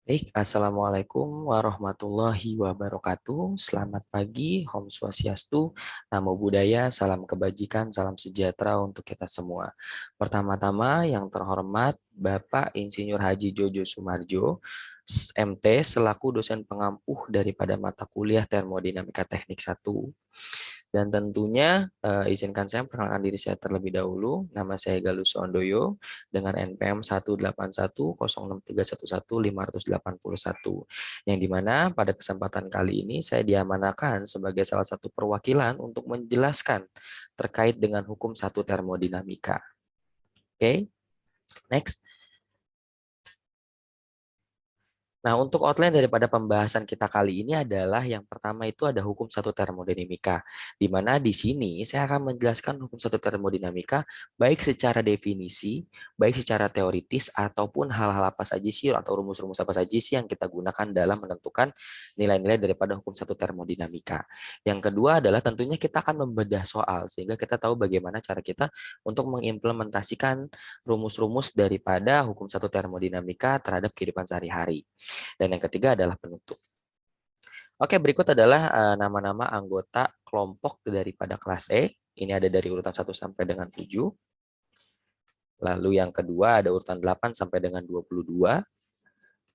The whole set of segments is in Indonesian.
Baik, Assalamualaikum warahmatullahi wabarakatuh. Selamat pagi, Om Swastiastu, Namo Buddhaya, salam kebajikan, salam sejahtera untuk kita semua. Pertama-tama yang terhormat Bapak Insinyur Haji Jojo Sumarjo, MT, selaku dosen pengampuh daripada mata kuliah Termodinamika Teknik 1. Dan tentunya izinkan saya memperkenalkan diri saya terlebih dahulu. Nama saya Galus Sondoyo dengan NPM 18106311581 yang dimana pada kesempatan kali ini saya diamanahkan sebagai salah satu perwakilan untuk menjelaskan terkait dengan hukum satu termodinamika. Oke, next. Nah, untuk outline daripada pembahasan kita kali ini adalah yang pertama itu ada hukum satu termodinamika, di mana di sini saya akan menjelaskan hukum satu termodinamika baik secara definisi, baik secara teoritis, ataupun hal-hal apa saja sih atau rumus-rumus apa saja sih yang kita gunakan dalam menentukan nilai-nilai daripada hukum satu termodinamika. Yang kedua adalah tentunya kita akan membedah soal, sehingga kita tahu bagaimana cara kita untuk mengimplementasikan rumus-rumus daripada hukum satu termodinamika terhadap kehidupan sehari-hari. Dan yang ketiga adalah penutup. Oke, berikut adalah nama-nama anggota kelompok daripada kelas E. Ini ada dari urutan 1 sampai dengan 7. Lalu yang kedua ada urutan 8 sampai dengan 22.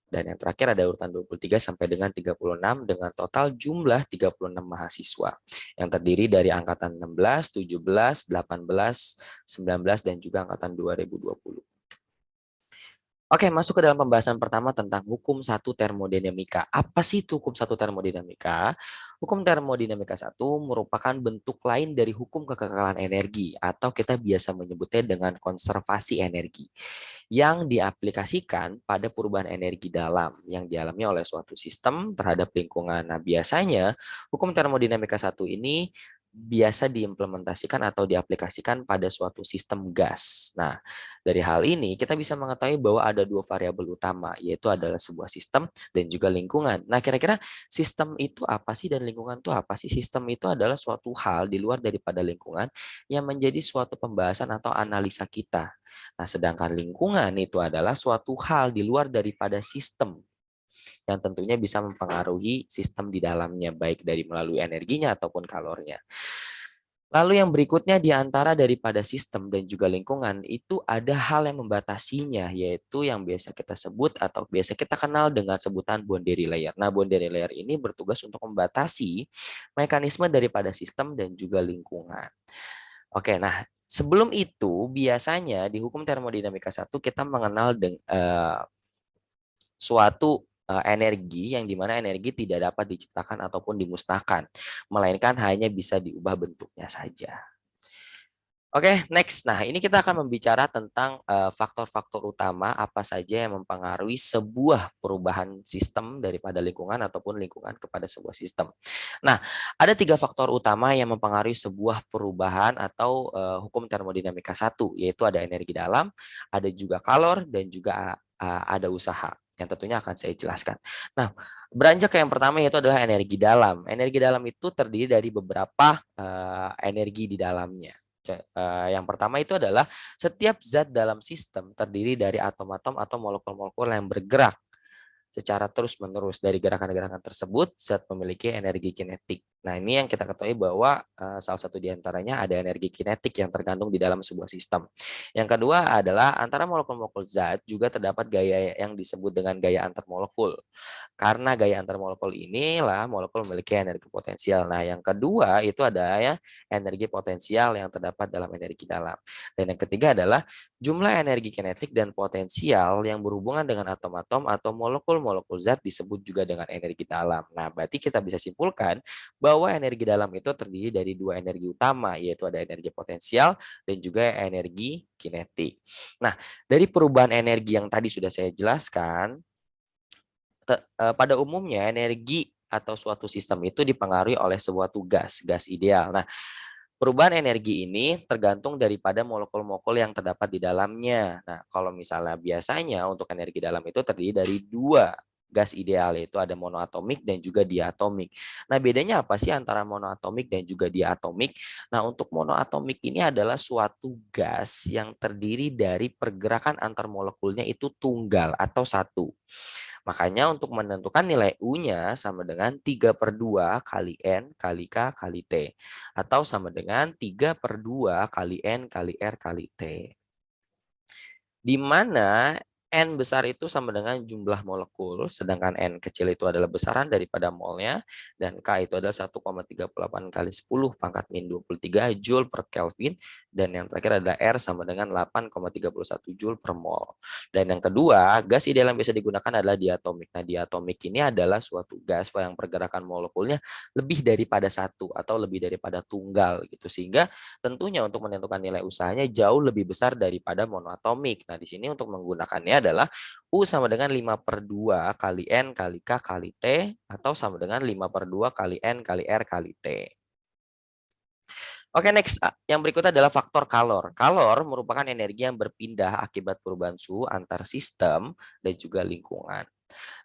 Dan yang terakhir ada urutan 23 sampai dengan 36 dengan total jumlah 36 mahasiswa yang terdiri dari angkatan 16, 17, 18, 19, dan juga angkatan 2020. Oke, masuk ke dalam pembahasan pertama tentang hukum satu termodinamika. Apa sih itu hukum satu termodinamika? Hukum termodinamika satu merupakan bentuk lain dari hukum kekekalan energi atau kita biasa menyebutnya dengan konservasi energi yang diaplikasikan pada perubahan energi dalam yang dialami oleh suatu sistem terhadap lingkungan. Nah, biasanya hukum termodinamika satu ini biasa diimplementasikan atau diaplikasikan pada suatu sistem gas. Nah, dari hal ini kita bisa mengetahui bahwa ada dua variabel utama, yaitu adalah sebuah sistem dan juga lingkungan. Nah, kira-kira sistem itu apa sih dan lingkungan itu apa sih? Sistem itu adalah suatu hal di luar daripada lingkungan yang menjadi suatu pembahasan atau analisa kita. Nah, sedangkan lingkungan itu adalah suatu hal di luar daripada sistem yang tentunya bisa mempengaruhi sistem di dalamnya, baik dari melalui energinya ataupun kalornya. Lalu yang berikutnya di antara daripada sistem dan juga lingkungan itu ada hal yang membatasinya, yaitu yang biasa kita sebut atau biasa kita kenal dengan sebutan boundary layer. Nah, boundary layer ini bertugas untuk membatasi mekanisme daripada sistem dan juga lingkungan. Oke, nah sebelum itu biasanya di hukum termodinamika satu kita mengenal suatu energi yang dimana energi tidak dapat diciptakan ataupun dimusnahkan, melainkan hanya bisa diubah bentuknya saja. Oke, next. Nah, ini kita akan membicara tentang faktor-faktor utama apa saja yang mempengaruhi sebuah perubahan sistem daripada lingkungan ataupun lingkungan kepada sebuah sistem. Nah, ada tiga faktor utama yang mempengaruhi sebuah perubahan atau hukum termodinamika satu, yaitu ada energi dalam, ada juga kalor, dan juga ada usaha yang tentunya akan saya jelaskan. Nah, beranjak ke yang pertama yaitu adalah energi dalam. Energi dalam itu terdiri dari beberapa energi di dalamnya. Yang pertama itu adalah setiap zat dalam sistem terdiri dari atom-atom atau molekul-molekul yang bergerak secara terus-menerus. Dari gerakan-gerakan tersebut, zat memiliki energi kinetik. Nah, ini yang kita ketahui bahwa salah satu di antaranya ada energi kinetik yang tergantung di dalam sebuah sistem. Yang kedua adalah antara molekul-molekul zat juga terdapat gaya yang disebut dengan gaya antar molekul. Karena gaya antar molekul inilah molekul memiliki energi potensial. Nah, yang kedua itu ada ya energi potensial yang terdapat dalam energi dalam. Dan yang ketiga adalah jumlah energi kinetik dan potensial yang berhubungan dengan atom-atom atau molekul-molekul zat disebut juga dengan energi dalam. Nah, berarti kita bisa simpulkan bahwa energi dalam itu terdiri dari dua energi utama, yaitu ada energi potensial dan juga energi kinetik. Nah, dari perubahan energi yang tadi sudah saya jelaskan, pada umumnya energi atau suatu sistem itu dipengaruhi oleh sebuah tugas, gas ideal. Nah, perubahan energi ini tergantung daripada molekul-molekul yang terdapat di dalamnya. Nah, kalau misalnya biasanya untuk energi dalam itu terdiri dari dua gas ideal, yaitu ada monoatomik dan juga diatomik. Nah, bedanya apa sih antara monoatomik dan juga diatomik? Nah, untuk monoatomik ini adalah suatu gas yang terdiri dari pergerakan antar molekulnya itu tunggal atau satu. Makanya untuk menentukan nilai U-nya sama dengan 3/2 kali N kali K kali T. Atau sama dengan 3/2 kali N kali R kali T. Di mana N besar itu sama dengan jumlah molekul, sedangkan N kecil itu adalah besaran daripada molnya, dan K itu adalah 1,38 kali 10 pangkat min 23 Joule per Kelvin, dan yang terakhir adalah R sama dengan 8,31 Joule per mol. Dan yang kedua, gas ideal yang bisa digunakan adalah diatomik. Nah, diatomik ini adalah suatu gas yang pergerakan molekulnya lebih daripada satu atau lebih daripada tunggal gitu, sehingga tentunya untuk menentukan nilai usahanya jauh lebih besar daripada monoatomik. Nah, di sini untuk menggunakannya adalah U sama dengan 5/2 kali N kali K kali T, atau sama dengan 5/2 kali N kali R kali T. Oke, next. Yang berikutnya adalah faktor kalor. Kalor merupakan energi yang berpindah akibat perubahan suhu antar sistem dan juga lingkungan.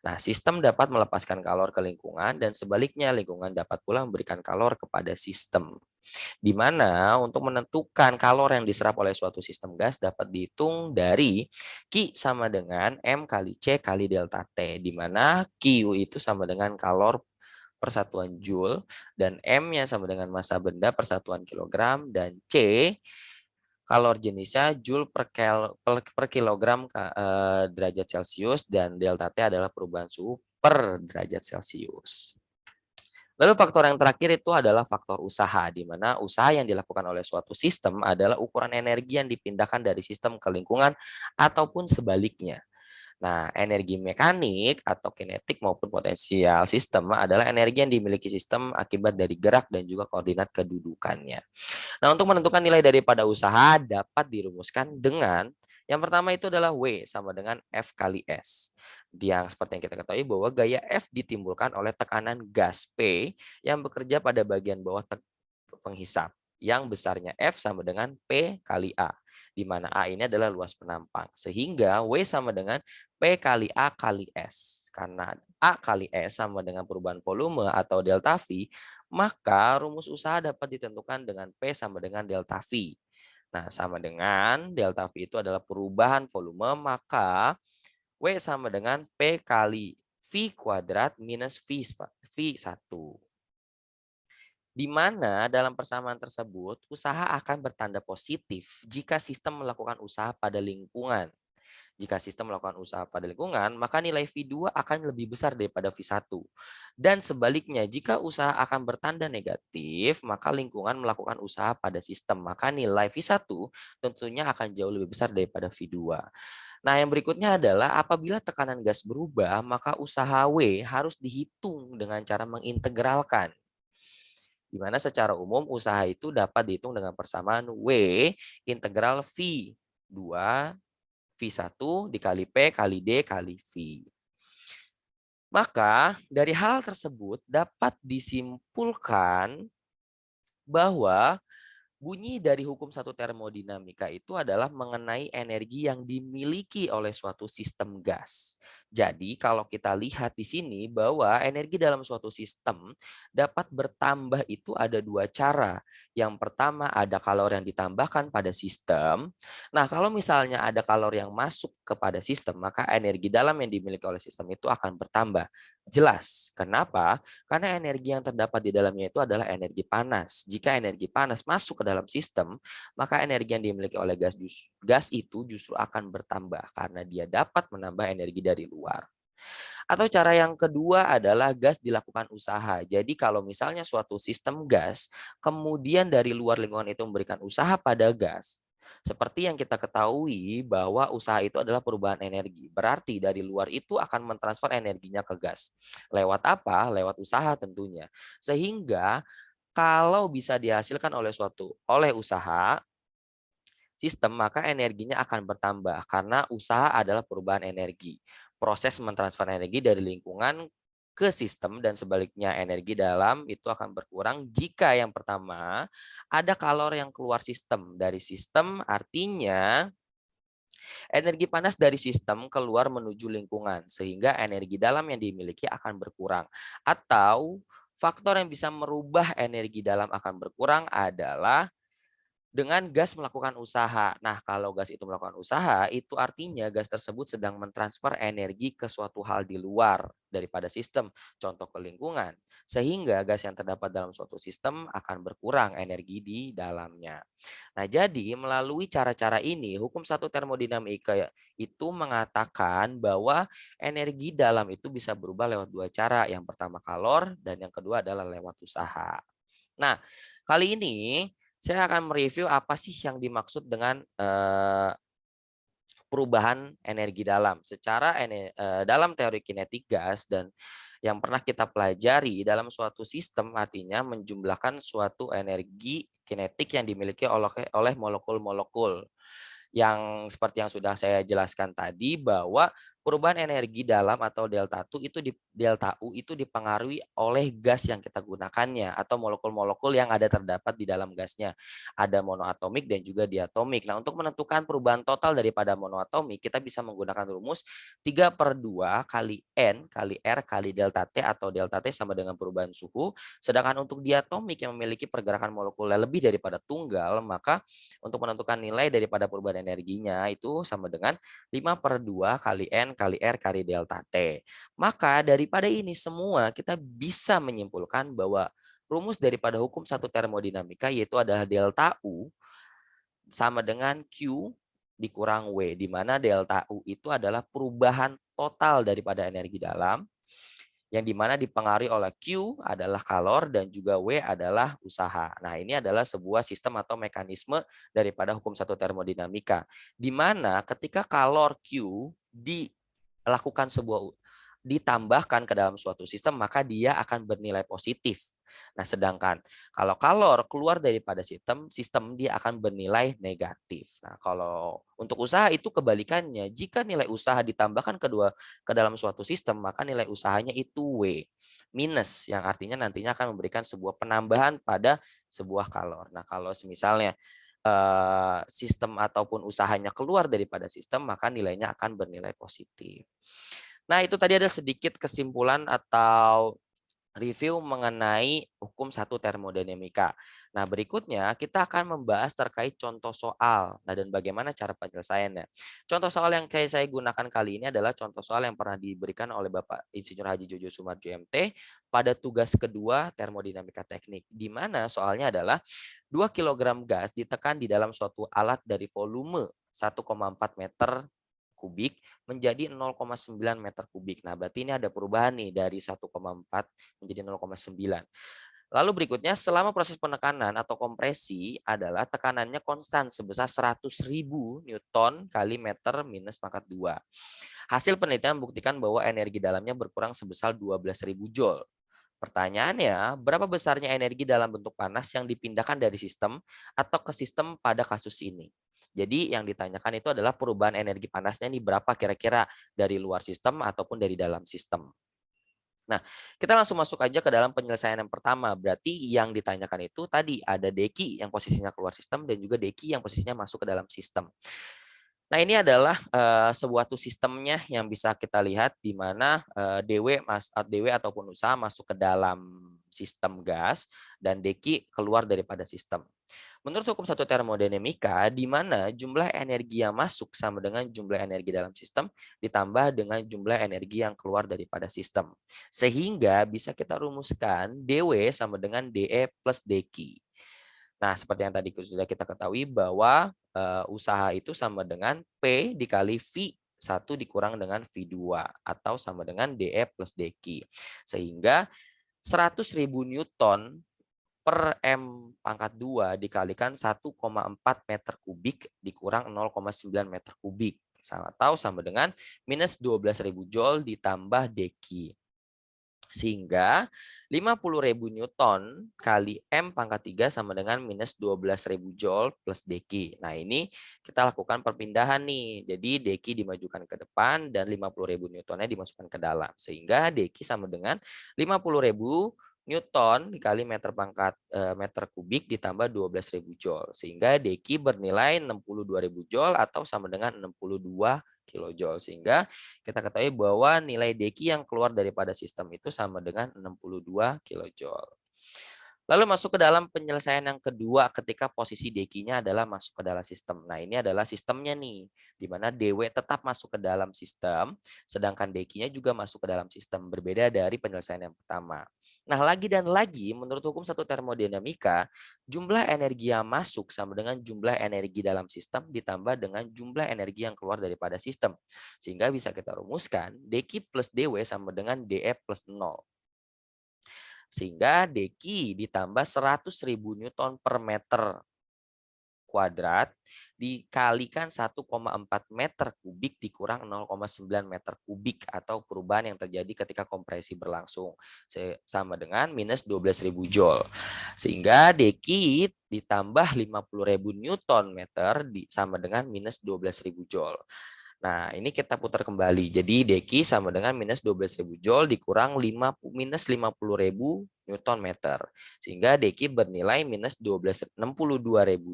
Nah, sistem dapat melepaskan kalor ke lingkungan dan sebaliknya lingkungan dapat pula memberikan kalor kepada sistem. Di mana untuk menentukan kalor yang diserap oleh suatu sistem gas dapat dihitung dari Q sama dengan M kali C kali delta T, di mana Q itu sama dengan kalor persatuan Joule, dan M-nya sama dengan massa benda persatuan kilogram, dan C kalor jenisnya Joule per kilogram derajat Celcius, dan delta T adalah perubahan suhu per derajat Celcius. Lalu faktor yang terakhir itu adalah faktor usaha, di mana usaha yang dilakukan oleh suatu sistem adalah ukuran energi yang dipindahkan dari sistem ke lingkungan ataupun sebaliknya. Nah, energi mekanik atau kinetik maupun potensial sistem adalah energi yang dimiliki sistem akibat dari gerak dan juga koordinat kedudukannya. Nah, untuk menentukan nilai daripada usaha dapat dirumuskan dengan yang pertama itu adalah W sama dengan F kali S. Yang seperti yang kita ketahui bahwa gaya F ditimbulkan oleh tekanan gas P yang bekerja pada bagian bawah penghisap, yang besarnya F sama dengan P kali A, di mana A ini adalah luas penampang. Sehingga W sama dengan P kali A kali S. Karena A kali S sama dengan perubahan volume atau delta V, maka rumus usaha dapat ditentukan dengan P sama dengan delta V. Nah, sama dengan delta V itu adalah perubahan volume, maka W sama dengan P kali V kuadrat minus V1. Di mana dalam persamaan tersebut, usaha akan bertanda positif jika sistem melakukan usaha pada lingkungan. Jika sistem melakukan usaha pada lingkungan, maka nilai V2 akan lebih besar daripada V1. Dan sebaliknya, jika usaha akan bertanda negatif, maka lingkungan melakukan usaha pada sistem. Maka nilai V1 tentunya akan jauh lebih besar daripada V2. Nah, yang berikutnya adalah apabila tekanan gas berubah, maka usaha W harus dihitung dengan cara mengintegralkan. Di mana secara umum usaha itu dapat dihitung dengan persamaan W integral V2 V1 dikali P kali D kali V. Maka dari hal tersebut dapat disimpulkan bahwa bunyi dari hukum satu termodinamika itu adalah mengenai energi yang dimiliki oleh suatu sistem gas. Jadi kalau kita lihat di sini bahwa energi dalam suatu sistem dapat bertambah itu ada dua cara. Yang pertama ada kalor yang ditambahkan pada sistem. Nah, kalau misalnya ada kalor yang masuk kepada sistem, maka energi dalam yang dimiliki oleh sistem itu akan bertambah. Jelas. Kenapa? Karena energi yang terdapat di dalamnya itu adalah energi panas. Jika energi panas masuk ke dalam sistem, maka energi yang dimiliki oleh gas itu justru akan bertambah karena dia dapat menambah energi dari luar. Atau cara yang kedua adalah gas dilakukan usaha. Jadi kalau misalnya suatu sistem gas, kemudian dari luar lingkungan itu memberikan usaha pada gas, seperti yang kita ketahui bahwa usaha itu adalah perubahan energi. Berarti dari luar itu akan mentransfer energinya ke gas. Lewat apa? Lewat usaha tentunya. Sehingga kalau bisa dihasilkan oleh usaha sistem, maka energinya akan bertambah karena usaha adalah perubahan energi. Proses mentransfer energi dari lingkungan ke sistem dan sebaliknya energi dalam itu akan berkurang jika yang pertama ada kalor yang keluar sistem. Dari sistem artinya energi panas dari sistem keluar menuju lingkungan sehingga energi dalam yang dimiliki akan berkurang. Atau faktor yang bisa merubah energi dalam akan berkurang adalah dengan gas melakukan usaha. Nah, kalau gas itu melakukan usaha, itu artinya gas tersebut sedang mentransfer energi ke suatu hal di luar daripada sistem, contoh ke lingkungan. Sehingga gas yang terdapat dalam suatu sistem akan berkurang energi di dalamnya. Nah, jadi melalui cara-cara ini, hukum satu termodinamika itu mengatakan bahwa energi dalam itu bisa berubah lewat dua cara. Yang pertama kalor dan yang kedua adalah lewat usaha. Nah, kali ini saya akan mereview apa sih yang dimaksud dengan perubahan energi dalam. Dalam teori kinetik gas dan yang pernah kita pelajari dalam suatu sistem artinya menjumlahkan suatu energi kinetik yang dimiliki oleh molekul-molekul yang seperti yang sudah saya jelaskan tadi bahwa perubahan energi dalam atau delta U itu dipengaruhi oleh gas yang kita gunakannya atau molekul-molekul yang ada terdapat di dalam gasnya. Ada monoatomik dan juga diatomik. Nah, untuk menentukan perubahan total daripada monoatomik, kita bisa menggunakan rumus 3/2 kali N kali R kali delta T atau delta T sama dengan perubahan suhu. Sedangkan untuk diatomik yang memiliki pergerakan molekuler lebih daripada tunggal, maka untuk menentukan nilai daripada perubahan energinya itu sama dengan 5/2 kali N kali R kali delta T. Maka daripada ini semua kita bisa menyimpulkan bahwa rumus daripada hukum satu termodinamika yaitu adalah delta U sama dengan Q dikurang W, di mana delta U itu adalah perubahan total daripada energi dalam yang dimana dipengaruhi oleh Q adalah kalor dan juga W adalah usaha. Nah, ini adalah sebuah sistem atau mekanisme daripada hukum satu termodinamika, di mana ketika kalor Q dilakukan ditambahkan ke dalam suatu sistem, maka dia akan bernilai positif. Nah, sedangkan kalau kalor keluar daripada sistem dia akan bernilai negatif. Nah, kalau untuk usaha itu kebalikannya. Jika nilai usaha ditambahkan ke dalam suatu sistem, maka nilai usahanya itu W minus, yang artinya nantinya akan memberikan sebuah penambahan pada sebuah kalor. Nah, kalau misalnya sistem ataupun usahanya keluar daripada sistem, maka nilainya akan bernilai positif. Nah, itu tadi ada sedikit kesimpulan atau review mengenai hukum satu termodinamika. Nah, berikutnya kita akan membahas terkait contoh soal. Nah, dan bagaimana cara penyelesaiannya. Contoh soal yang saya gunakan kali ini adalah contoh soal yang pernah diberikan oleh Bapak Insinyur Haji Jojo Sumarjo MT pada tugas kedua termodinamika teknik, di mana soalnya adalah 2 kilogram gas ditekan di dalam suatu alat dari volume 1,4 meter kubik menjadi 0,9 meter kubik. Nah, berarti ini ada perubahan nih dari 1,4 menjadi 0,9. Lalu berikutnya, selama proses penekanan atau kompresi adalah tekanannya konstan sebesar 100.000 Newton kali meter minus pangkat 2. Hasil penelitian membuktikan bahwa energi dalamnya berkurang sebesar 12.000 Joule. Pertanyaannya, berapa besarnya energi dalam bentuk panas yang dipindahkan dari sistem atau ke sistem pada kasus ini? Jadi yang ditanyakan itu adalah perubahan energi panasnya ini berapa kira-kira dari luar sistem ataupun dari dalam sistem. Nah, kita langsung masuk aja ke dalam penyelesaian yang pertama. Berarti yang ditanyakan itu tadi ada deki yang posisinya keluar sistem dan juga deki yang posisinya masuk ke dalam sistem. Nah, ini adalah sebuah sistemnya yang bisa kita lihat di mana DW ataupun usaha masuk ke dalam sistem gas dan deki keluar daripada sistem. Menurut hukum satu termodinamika, di mana jumlah energi yang masuk sama dengan jumlah energi dalam sistem ditambah dengan jumlah energi yang keluar daripada sistem. Sehingga bisa kita rumuskan DW sama dengan DE plus deki. Nah, seperti yang tadi sudah kita ketahui bahwa usaha itu sama dengan P dikali V1 dikurang dengan V2 atau sama dengan DE plus deki. Sehingga 100.000 Newton per M pangkat 2 dikalikan 1,4 meter kubik dikurang 0,9 meter kubik. Atau sama dengan minus 12.000 Joule ditambah deki. Sehingga 50.000 Newton kali M pangkat 3 sama dengan minus 12.000 Joule plus deki. Nah, ini kita lakukan perpindahan nih. Jadi deki dimajukan ke depan dan 50.000 Newtonnya dimasukkan ke dalam. Sehingga deki sama dengan 50.000 Newton dikali meter kubik ditambah 12.000 Joule. Sehingga deki bernilai 62.000 Joule atau sama dengan 62 kilojoule. Sehingga kita ketahui bahwa nilai deki yang keluar daripada sistem itu sama dengan 62 kilojoule. Lalu masuk ke dalam penyelesaian yang kedua ketika posisi dekinya adalah masuk ke dalam sistem. Nah, ini adalah sistemnya nih, di mana DW tetap masuk ke dalam sistem, sedangkan dekinya juga masuk ke dalam sistem, berbeda dari penyelesaian yang pertama. Nah, lagi dan lagi, menurut hukum satu termodinamika, jumlah energi yang masuk sama dengan jumlah energi dalam sistem ditambah dengan jumlah energi yang keluar daripada sistem. Sehingga bisa kita rumuskan, dq plus dw sama dengan df plus 0. Sehingga dq ditambah 100.000 Newton per meter kuadrat dikalikan 1,4 meter kubik dikurang 0,9 meter kubik atau perubahan yang terjadi ketika kompresi berlangsung sama dengan minus 12.000 joule. Sehingga dq ditambah 50.000 Newton meter sama dengan minus 12.000 joule. Nah, ini kita putar kembali. Jadi dq sama dengan minus 12.000 joule dikurang minus 50.000 Newton meter. Sehingga dq bernilai minus 62.000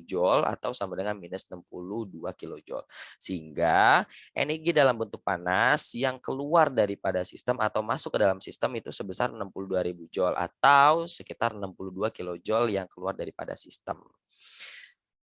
joule atau sama dengan minus 62 kilojoule. Sehingga energi dalam bentuk panas yang keluar daripada sistem atau masuk ke dalam sistem itu sebesar 62.000 joule atau sekitar 62 kilojoule yang keluar daripada sistem.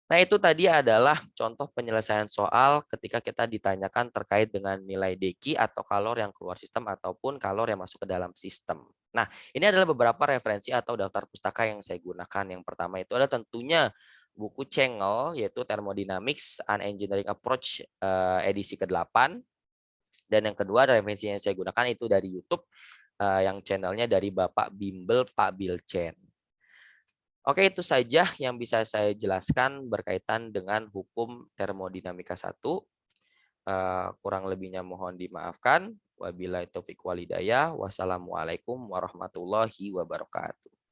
Nah, itu tadi adalah contoh penyelesaian soal ketika kita ditanyakan terkait dengan nilai dq atau kalor yang keluar sistem ataupun kalor yang masuk ke dalam sistem. Nah, ini adalah beberapa referensi atau daftar pustaka yang saya gunakan. Yang pertama itu adalah tentunya buku Cengel, yaitu Thermodynamics and Engineering Approach edisi ke-8. Dan yang kedua referensi yang saya gunakan itu dari YouTube, yang channelnya dari Bapak Bimbel Pak Bilcen. Oke, itu saja yang bisa saya jelaskan berkaitan dengan hukum termodinamika 1. Kurang lebihnya mohon dimaafkan. Wabillahi taufiq walhidayah. Wassalamualaikum warahmatullahi wabarakatuh.